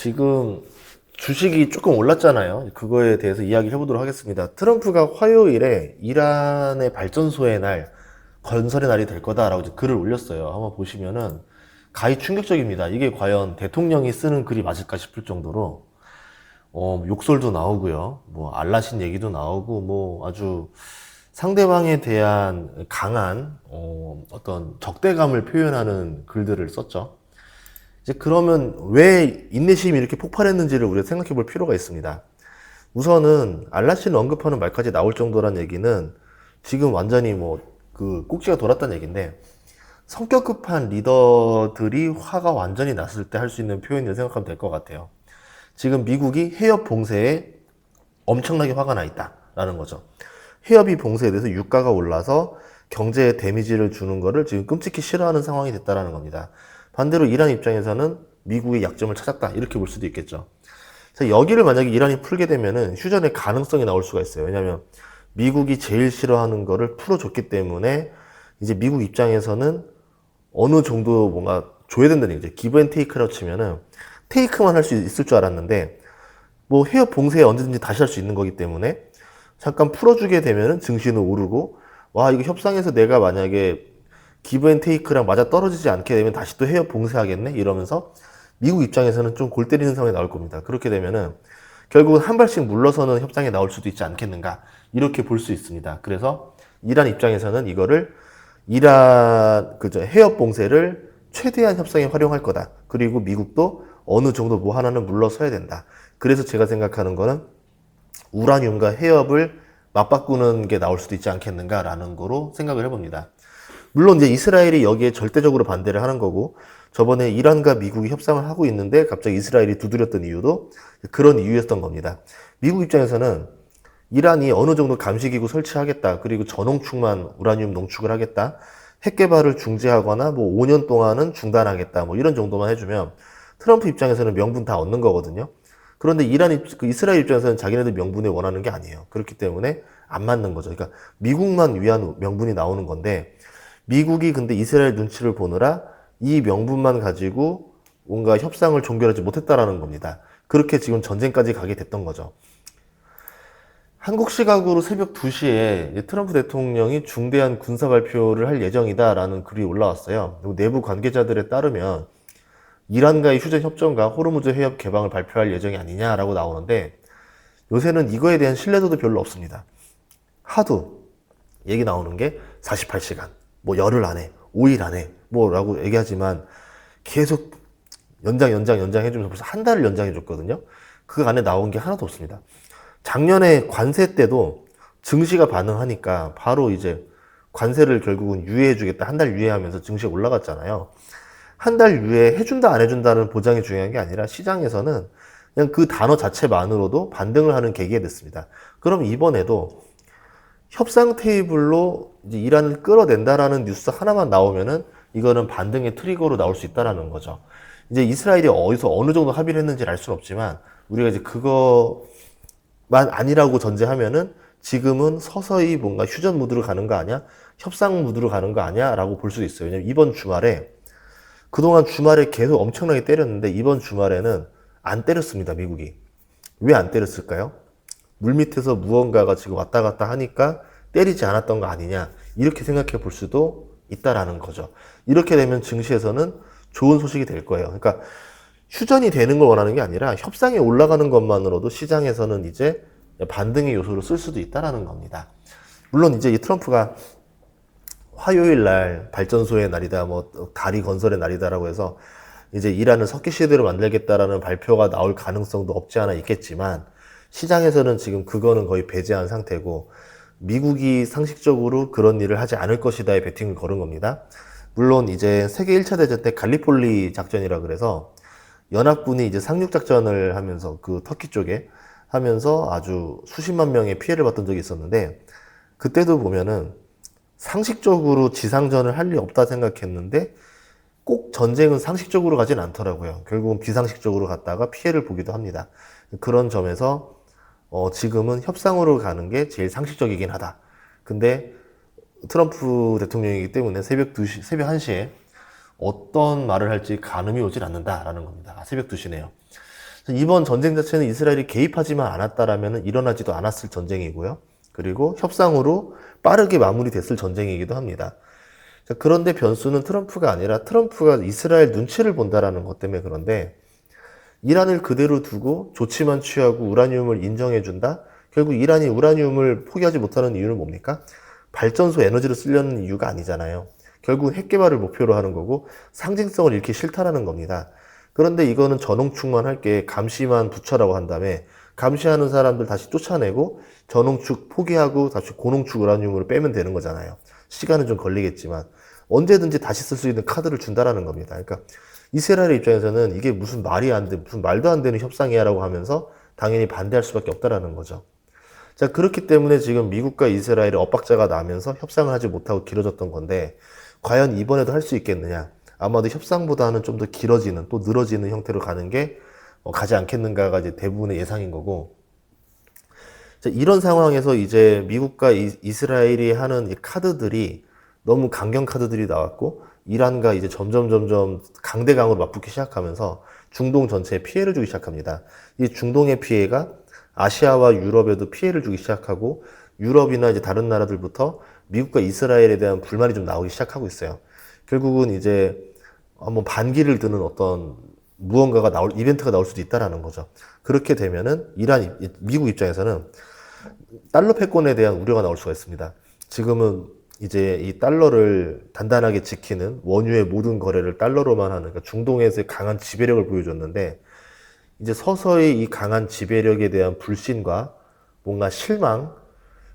지금 주식이 조금 올랐잖아요. 그거에 대해서 이야기를 해보도록 하겠습니다. 트럼프가 화요일에 이란의 발전소의 날, 건설의 날이 될 거다라고 이제 글을 올렸어요. 한번 보시면은 가히 충격적입니다. 이게 과연 대통령이 쓰는 글이 맞을까 싶을 정도로 욕설도 나오고요. 뭐 알라신 얘기도 나오고 뭐 아주 상대방에 대한 강한 어떤 적대감을 표현하는 글들을 썼죠. 이제 그러면 왜 인내심이 이렇게 폭발했는지를 우리가 생각해 볼 필요가 있습니다. 우선은 알라신을 언급하는 말까지 나올 정도란 얘기는 지금 완전히 뭐 그 꼭지가 돌았다는 얘기인데, 성격 급한 리더들이 화가 완전히 났을 때 할 수 있는 표현이라고 생각하면 될 것 같아요. 지금 미국이 해협 봉쇄에 엄청나게 화가 나 있다라는 거죠. 해협이 봉쇄에 대해서 유가가 올라서 경제에 데미지를 주는 거를 지금 끔찍히 싫어하는 상황이 됐다라는 겁니다. 반대로 이란 입장에서는 미국의 약점을 찾았다, 이렇게 볼 수도 있겠죠. 그래서 여기를 만약에 이란이 풀게 되면은 휴전의 가능성이 나올 수가 있어요. 왜냐하면 미국이 제일 싫어하는 거를 풀어줬기 때문에 이제 미국 입장에서는 어느 정도 뭔가 줘야 된다는 얘기죠. 기브 앤 테이크라고 치면은 테이크만 할 수 있을 줄 알았는데, 뭐 해협 봉쇄에 언제든지 다시 할 수 있는 거기 때문에 잠깐 풀어주게 되면은 증시는 오르고, 와 이거 협상에서 내가 만약에 기브 앤 테이크랑 맞아 떨어지지 않게 되면 다시 또 해협 봉쇄하겠네 이러면서 미국 입장에서는 좀 골 때리는 상황이 나올 겁니다. 그렇게 되면은 결국은 한 발씩 물러서는 협상에 나올 수도 있지 않겠는가, 이렇게 볼 수 있습니다. 그래서 이란 입장에서는 이거를 해협 봉쇄를 최대한 협상에 활용할 거다. 그리고 미국도 어느 정도 뭐 하나는 물러서야 된다. 그래서 제가 생각하는 거는 우라늄과 해협을 맞바꾸는 게 나올 수도 있지 않겠는가라는 거로 생각을 해봅니다. 물론 이제 이스라엘이 여기에 절대적으로 반대를 하는 거고, 저번에 이란과 미국이 협상을 하고 있는데 갑자기 이스라엘이 두드렸던 이유도 그런 이유였던 겁니다. 미국 입장에서는 이란이 어느 정도 감시기구 설치하겠다, 그리고 전홍축만 우라늄 농축을 하겠다, 핵 개발을 중지하거나 뭐 5년 동안은 중단하겠다, 뭐 이런 정도만 해주면 트럼프 입장에서는 명분 다 얻는 거거든요. 그런데 이스라엘 입장에서는 자기네들 명분을 원하는 게 아니에요. 그렇기 때문에 안 맞는 거죠. 그러니까 미국만 위한 명분이 나오는 건데, 미국이 근데 이스라엘 눈치를 보느라 이 명분만 가지고 뭔가 협상을 종결하지 못했다라는 겁니다. 그렇게 지금 전쟁까지 가게 됐던 거죠. 한국 시각으로 새벽 2시에 트럼프 대통령이 중대한 군사 발표를 할 예정이다라는 글이 올라왔어요. 그리고 내부 관계자들에 따르면 이란과의 휴전 협정과 호르무즈 해협 개방을 발표할 예정이 아니냐라고 나오는데, 요새는 이거에 대한 신뢰도도 별로 없습니다. 하도 얘기 나오는 게 48시간, 뭐 열흘 안에, 5일 안에, 뭐라고 얘기하지만 계속 연장 해주면서 벌써 한 달을 연장해줬거든요. 그 안에 나온 게 하나도 없습니다. 작년에 관세 때도 증시가 반응하니까 바로 이제 관세를 결국은 유예해주겠다, 한 달 유예하면서 증시가 올라갔잖아요. 한 달 유예해준다 안 해준다는 보장이 중요한 게 아니라 시장에서는 그냥 그 단어 자체만으로도 반등을 하는 계기가 됐습니다. 그럼 이번에도 협상 테이블로 이제 이란을 끌어낸다라는 뉴스 하나만 나오면은 이거는 반등의 트리거로 나올 수 있다라는 거죠. 이제 이스라엘이 어디서 어느 정도 합의를 했는지 알 수는 없지만, 우리가 이제 그거만 아니라고 전제하면은 지금은 서서히 뭔가 휴전 무드로 가는 거 아니야? 협상 무드로 가는 거 아니야? 라고 볼 수도 있어요. 왜냐면 이번 주말에, 그동안 주말에 계속 엄청나게 때렸는데 이번 주말에는 안 때렸습니다, 미국이. 왜 안 때렸을까요? 물밑에서 무언가가 지금 왔다 갔다 하니까 때리지 않았던 거 아니냐, 이렇게 생각해 볼 수도 있다라는 거죠. 이렇게 되면 증시에서는 좋은 소식이 될 거예요. 그러니까 휴전이 되는 걸 원하는 게 아니라 협상에 올라가는 것만으로도 시장에서는 이제 반등의 요소로 쓸 수도 있다라는 겁니다. 물론 이제 이 트럼프가 화요일 날 발전소의 날이다, 뭐 다리 건설의 날이다라고 해서 이제 이란을 석기 시대로 만들겠다라는 발표가 나올 가능성도 없지 않아 있겠지만, 시장에서는 지금 그거는 거의 배제한 상태고 미국이 상식적으로 그런 일을 하지 않을 것이다의 베팅을 걸은 겁니다. 물론 이제 세계 1차 대전 때 갈리폴리 작전이라 그래서 연합군이 이제 상륙작전을 하면서 그 터키 쪽에 하면서 아주 수십만 명의 피해를 봤던 적이 있었는데, 그때도 보면은 상식적으로 지상전을 할 리 없다 생각했는데 꼭 전쟁은 상식적으로 가진 않더라고요. 결국은 비상식적으로 갔다가 피해를 보기도 합니다. 그런 점에서 지금은 협상으로 가는 게 제일 상식적이긴 하다. 근데 트럼프 대통령이기 때문에 새벽 2시, 새벽 1시에 어떤 말을 할지 가늠이 오질 않는다라는 겁니다. 새벽 2시네요. 이번 전쟁 자체는 이스라엘이 개입하지만 않았다라면 일어나지도 않았을 전쟁이고요. 그리고 협상으로 빠르게 마무리됐을 전쟁이기도 합니다. 자, 그런데 변수는 트럼프가 아니라 트럼프가 이스라엘 눈치를 본다라는 것 때문에 그런데 이란을 그대로 두고 조치만 취하고 우라늄을 인정해준다? 결국 이란이 우라늄을 포기하지 못하는 이유는 뭡니까? 발전소 에너지를 쓰려는 이유가 아니잖아요. 결국 핵 개발을 목표로 하는 거고 상징성을 잃기 싫다라는 겁니다. 그런데 이거는 전홍축만 할게 감시만 붙여라고 한 다음에 감시하는 사람들 다시 쫓아내고 전홍축 포기하고 다시 고농축 우라늄으로 빼면 되는 거잖아요. 시간은 좀 걸리겠지만 언제든지 다시 쓸 수 있는 카드를 준다라는 겁니다. 그러니까 이스라엘 입장에서는 이게 무슨 말이 안 돼, 무슨 말도 안 되는 협상이야라고 하면서 당연히 반대할 수밖에 없다라는 거죠. 자, 그렇기 때문에 지금 미국과 이스라엘의 엇박자가 나면서 협상을 하지 못하고 길어졌던 건데 과연 이번에도 할 수 있겠느냐? 아마도 협상보다는 좀 더 길어지는 또 늘어지는 형태로 가는 게 가지 않겠는가가 이제 대부분의 예상인 거고. 자, 이런 상황에서 이제 미국과 이스라엘이 하는 이 카드들이 너무 강경 카드들이 나왔고 이란과 이제 점점 강대강으로 맞붙기 시작하면서 중동 전체에 피해를 주기 시작합니다. 이 중동의 피해가 아시아와 유럽에도 피해를 주기 시작하고 유럽이나 이제 다른 나라들부터 미국과 이스라엘에 대한 불만이 좀 나오기 시작하고 있어요. 결국은 이제 한번 반기를 드는 어떤 무언가가 이벤트가 나올 수도 있다라는 거죠. 그렇게 되면은 미국 입장에서는 달러 패권에 대한 우려가 나올 수가 있습니다. 지금은 이제 이 달러를 단단하게 지키는 원유의 모든 거래를 달러로만 하는, 그러니까 중동에서의 강한 지배력을 보여줬는데, 이제 서서히 이 강한 지배력에 대한 불신과 뭔가 실망,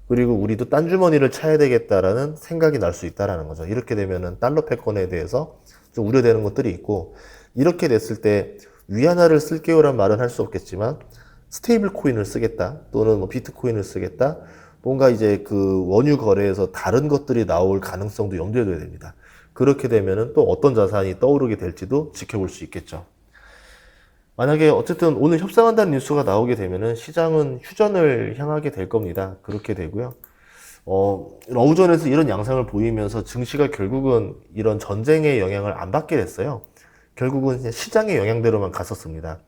그리고 우리도 딴 주머니를 차야 되겠다라는 생각이 날 수 있다라는 거죠. 이렇게 되면은 달러 패권에 대해서 좀 우려되는 것들이 있고, 이렇게 됐을 때 위안화를 쓸게요란 말은 할 수 없겠지만, 스테이블 코인을 쓰겠다, 또는 뭐 비트코인을 쓰겠다, 뭔가 이제 그 원유 거래에서 다른 것들이 나올 가능성도 염두에 둬야 됩니다. 그렇게 되면은 또 어떤 자산이 떠오르게 될지도 지켜볼 수 있겠죠. 만약에 어쨌든 오늘 협상한다는 뉴스가 나오게 되면은 시장은 휴전을 향하게 될 겁니다. 그렇게 되고요. 러우전에서 이런 양상을 보이면서 증시가 결국은 이런 전쟁의 영향을 안 받게 됐어요. 결국은 그냥 시장의 영향대로만 갔었습니다.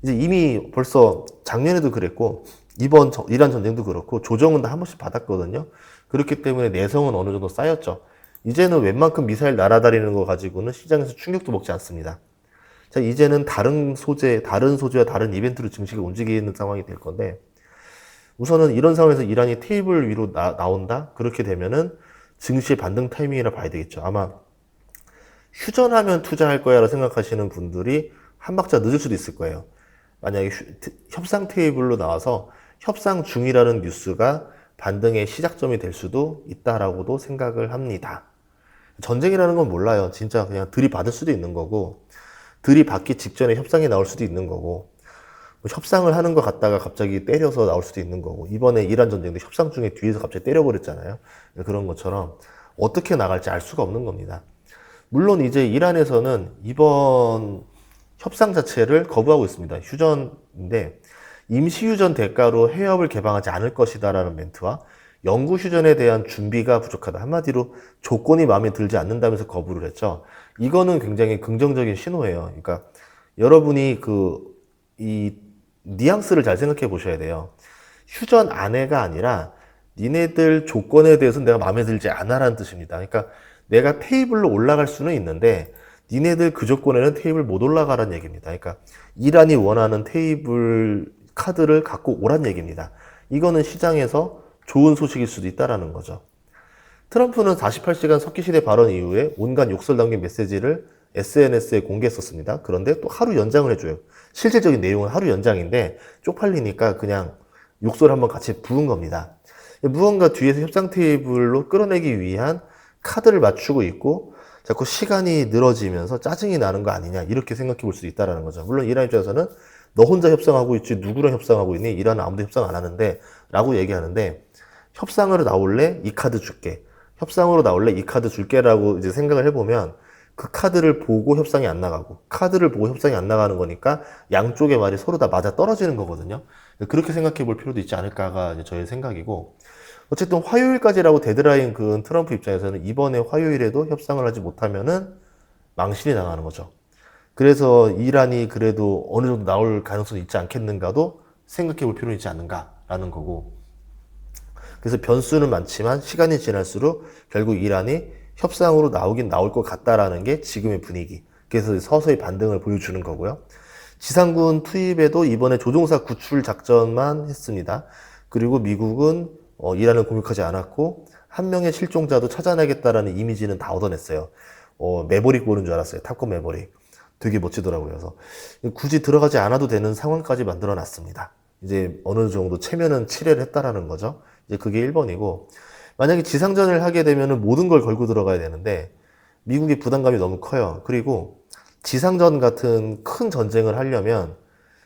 이제 이미 벌써 작년에도 그랬고 이번 이란 전쟁도 그렇고 조정은 다 한 번씩 받았거든요. 그렇기 때문에 내성은 어느 정도 쌓였죠. 이제는 웬만큼 미사일 날아다니는 거 가지고는 시장에서 충격도 먹지 않습니다. 자, 이제는 다른 소재와 다른 이벤트로 증시가 움직이는 상황이 될 건데, 우선은 이런 상황에서 이란이 테이블 위로 나온다? 그렇게 되면은 증시의 반등 타이밍이라 봐야 되겠죠. 아마 휴전하면 투자할 거야 라고 생각하시는 분들이 한 박자 늦을 수도 있을 거예요. 만약에 협상 테이블로 나와서 협상 중이라는 뉴스가 반등의 시작점이 될 수도 있다라고도 생각을 합니다. 전쟁이라는 건 몰라요. 진짜 그냥 들이받을 수도 있는 거고, 들이받기 직전에 협상이 나올 수도 있는 거고, 뭐 협상을 하는 것 같다가 갑자기 때려서 나올 수도 있는 거고, 이번에 이란 전쟁도 협상 중에 뒤에서 갑자기 때려버렸잖아요. 그런 것처럼 어떻게 나갈지 알 수가 없는 겁니다. 물론 이제 이란에서는 이번 협상 자체를 거부하고 있습니다. 휴전인데 임시휴전 대가로 해협을 개방하지 않을 것이다라는 멘트와 영구휴전에 대한 준비가 부족하다. 한마디로 조건이 마음에 들지 않는다면서 거부를 했죠. 이거는 굉장히 긍정적인 신호예요. 그러니까 여러분이 이 뉘앙스를 잘 생각해 보셔야 돼요. 휴전 안해가 아니라 니네들 조건에 대해서는 내가 마음에 들지 않아라는 뜻입니다. 그러니까 내가 테이블로 올라갈 수는 있는데 니네들 그 조건에는 테이블 못 올라가라는 얘기입니다. 그러니까 이란이 원하는 테이블 카드를 갖고 오란 얘기입니다. 이거는 시장에서 좋은 소식일 수도 있다라는 거죠. 트럼프는 48시간 석기시대 발언 이후에 온갖 욕설 담긴 메시지를 SNS에 공개했었습니다. 그런데 또 하루 연장을 해줘요. 실질적인 내용은 하루 연장인데 쪽팔리니까 그냥 욕설 한번 같이 부은 겁니다. 무언가 뒤에서 협상 테이블로 끌어내기 위한 카드를 맞추고 있고 자꾸 시간이 늘어지면서 짜증이 나는 거 아니냐 이렇게 생각해 볼 수도 있다는 거죠. 물론 이란 입장에서는 너 혼자 협상하고 있지 누구랑 협상하고 있니? 이란은 아무도 협상 안 하는데 라고 얘기하는데 협상으로 나올래? 이 카드 줄게. 협상으로 나올래? 이 카드 줄게 라고 이제 생각을 해보면 그 카드를 보고 협상이 안 나가고 카드를 보고 협상이 안 나가는 거니까 양쪽의 말이 서로 다 맞아 떨어지는 거거든요. 그렇게 생각해 볼 필요도 있지 않을까가 이제 저의 생각이고 어쨌든 화요일까지라고 데드라인 그은 트럼프 입장에서는 이번에 화요일에도 협상을 하지 못하면은 망신이 당하는 거죠. 그래서 이란이 그래도 어느 정도 나올 가능성이 있지 않겠는가도 생각해 볼 필요는 있지 않는가라는 거고. 그래서 변수는 많지만 시간이 지날수록 결국 이란이 협상으로 나오긴 나올 것 같다라는 게 지금의 분위기. 그래서 서서히 반등을 보여주는 거고요. 지상군 투입에도 이번에 조종사 구출 작전만 했습니다. 그리고 미국은 이란을 공격하지 않았고 한 명의 실종자도 찾아내겠다라는 이미지는 다 얻어냈어요. 매버릭 보는 줄 알았어요. 탑건 매버릭. 되게 멋지더라고요. 그래서 굳이 들어가지 않아도 되는 상황까지 만들어 놨습니다. 이제 어느 정도 체면은 칠해를 했다라는 거죠. 이제 그게 1번이고, 만약에 지상전을 하게 되면은 모든 걸 걸고 들어가야 되는데 미국의 부담감이 너무 커요. 그리고 지상전 같은 큰 전쟁을 하려면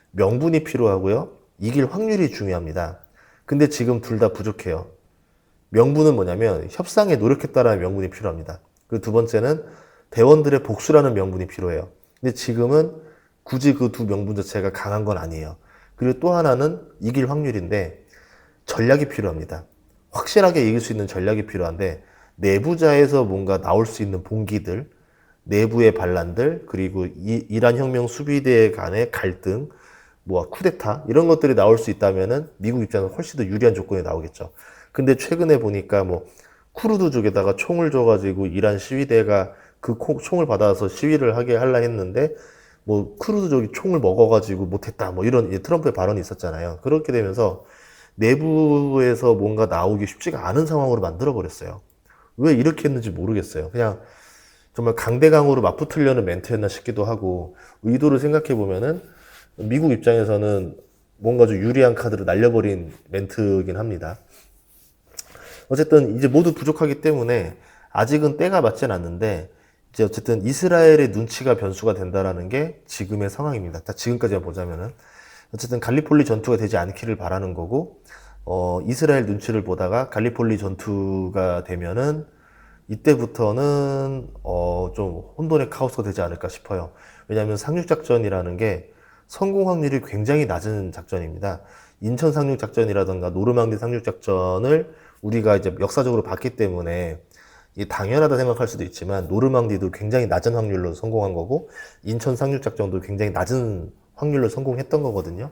명분이 필요하고요. 이길 확률이 중요합니다. 근데 지금 둘 다 부족해요. 명분은 뭐냐면 협상에 노력했다라는 명분이 필요합니다. 그리고 두 번째는 대원들의 복수라는 명분이 필요해요. 근데 지금은 굳이 그 두 명분 자체가 강한 건 아니에요. 그리고 또 하나는 이길 확률인데 전략이 필요합니다. 확실하게 이길 수 있는 전략이 필요한데 내부자에서 뭔가 나올 수 있는 봉기들, 내부의 반란들, 그리고 이란 혁명 수비대 간의 갈등, 뭐 쿠데타 이런 것들이 나올 수 있다면은 미국 입장에서 훨씬 더 유리한 조건이 나오겠죠. 근데 최근에 보니까 뭐 쿠르드족에다가 총을 줘가지고 이란 시위대가 그 총을 받아서 시위를 하게 하려 했는데 뭐 쿠르드족이 총을 먹어가지고 못했다 뭐 이런 트럼프의 발언이 있었잖아요. 그렇게 되면서 내부에서 뭔가 나오기 쉽지가 않은 상황으로 만들어 버렸어요. 왜 이렇게 했는지 모르겠어요. 그냥 정말 강대강으로 맞붙으려는 멘트였나 싶기도 하고, 의도를 생각해 보면은 미국 입장에서는 뭔가 좀 유리한 카드를 날려버린 멘트이긴 합니다. 어쨌든 이제 모두 부족하기 때문에 아직은 때가 맞진 않는데, 이제 어쨌든 이스라엘의 눈치가 변수가 된다라는 게 지금의 상황입니다. 지금까지만 보자면은. 어쨌든 갈리폴리 전투가 되지 않기를 바라는 거고, 이스라엘 눈치를 보다가 갈리폴리 전투가 되면은 이때부터는 좀 혼돈의 카오스가 되지 않을까 싶어요. 왜냐하면 상륙작전이라는 게 성공 확률이 굉장히 낮은 작전입니다. 인천 상륙작전이라든가 노르망디 상륙작전을 우리가 이제 역사적으로 봤기 때문에 이게 당연하다 생각할 수도 있지만 노르망디도 굉장히 낮은 확률로 성공한 거고 인천 상륙작전도 굉장히 낮은 확률로 성공했던 거거든요.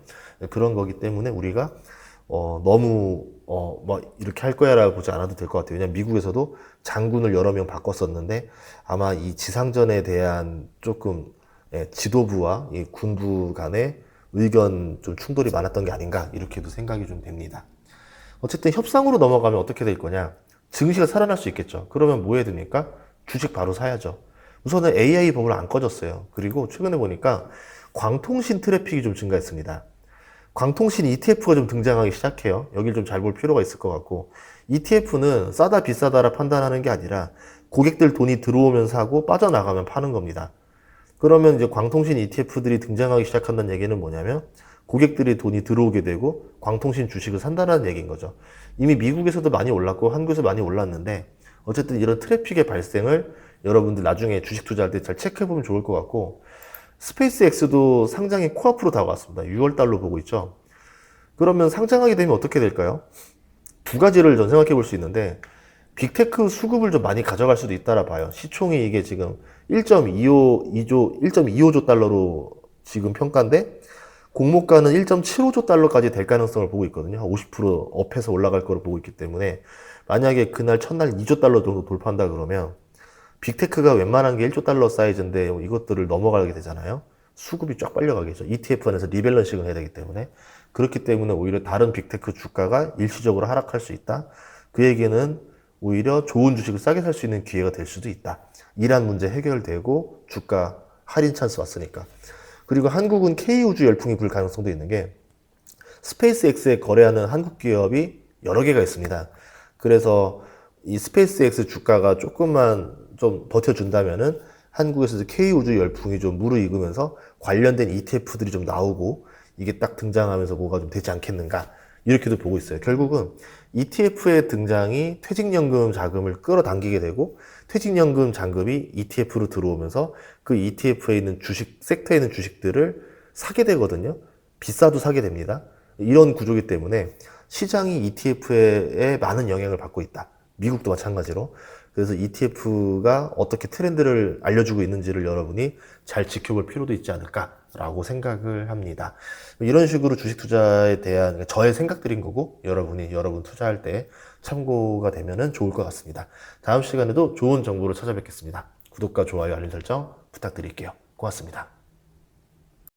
그런 거기 때문에 우리가 너무 뭐 이렇게 할 거야라고 보지 않아도 될 것 같아요. 왜냐면 미국에서도 장군을 여러 명 바꿨었는데 아마 이 지상전에 대한 조금 지도부와 이 군부 간의 의견 좀 충돌이 많았던 게 아닌가 이렇게도 생각이 좀 됩니다. 어쨌든 협상으로 넘어가면 어떻게 될 거냐? 증시가 살아날 수 있겠죠. 그러면 뭐 해야 됩니까? 주식 바로 사야죠. 우선은 AI 버블 안 꺼졌어요. 그리고 최근에 보니까 광통신 트래픽이 좀 증가했습니다. 광통신 ETF가 좀 등장하기 시작해요. 여길 좀 잘 볼 필요가 있을 것 같고, ETF는 싸다 비싸다라 판단하는 게 아니라 고객들 돈이 들어오면 사고 빠져나가면 파는 겁니다. 그러면 이제 광통신 ETF들이 등장하기 시작한다는 얘기는 뭐냐면 고객들이 돈이 들어오게 되고 광통신 주식을 산다는 얘기인 거죠. 이미 미국에서도 많이 올랐고 한국에서 많이 올랐는데 어쨌든 이런 트래픽의 발생을 여러분들 나중에 주식 투자할 때 잘 체크해보면 좋을 것 같고, 스페이스X도 상장이 코앞으로 다가왔습니다. 6월 달로 보고 있죠. 그러면 상장하게 되면 어떻게 될까요? 두 가지를 전 생각해 볼 수 있는데, 빅테크 수급을 좀 많이 가져갈 수도 있다라 봐요. 시총이 이게 지금 1.25조 달러로 지금 평가인데, 공모가는 1.75조 달러까지 될 가능성을 보고 있거든요. 50% 업해서 올라갈 거로 보고 있기 때문에, 만약에 그날 첫날 2조 달러 정도 돌파한다 그러면, 빅테크가 웬만한 게 1조 달러 사이즈인데 이것들을 넘어가게 되잖아요. 수급이 쫙 빨려가겠죠. ETF 안에서 리밸런싱을 해야 되기 때문에. 그렇기 때문에 오히려 다른 빅테크 주가가 일시적으로 하락할 수 있다. 그 얘기는 오히려 좋은 주식을 싸게 살 수 있는 기회가 될 수도 있다. 이란 문제 해결되고 주가 할인 찬스 왔으니까. 그리고 한국은 K우주 열풍이 불 가능성도 있는 게 스페이스X에 거래하는 한국 기업이 여러 개가 있습니다. 그래서 이 스페이스X 주가가 조금만 좀 버텨준다면은 한국에서도 K우주 열풍이 좀 무르익으면서 관련된 ETF들이 좀 나오고 이게 딱 등장하면서 뭐가 좀 되지 않겠는가 이렇게도 보고 있어요. 결국은 ETF의 등장이 퇴직연금 자금을 끌어당기게 되고 퇴직연금 잔금이 ETF로 들어오면서 그 ETF에 있는 주식, 섹터에 있는 주식들을 사게 되거든요. 비싸도 사게 됩니다. 이런 구조이기 때문에 시장이 ETF에 많은 영향을 받고 있다. 미국도 마찬가지로. 그래서 ETF가 어떻게 트렌드를 알려주고 있는지를 여러분이 잘 지켜볼 필요도 있지 않을까라고 생각을 합니다. 이런 식으로 주식 투자에 대한 저의 생각들인 거고 여러분이 여러분 투자할 때 참고가 되면 좋을 것 같습니다. 다음 시간에도 좋은 정보로 찾아뵙겠습니다. 구독과 좋아요, 알림 설정 부탁드릴게요. 고맙습니다.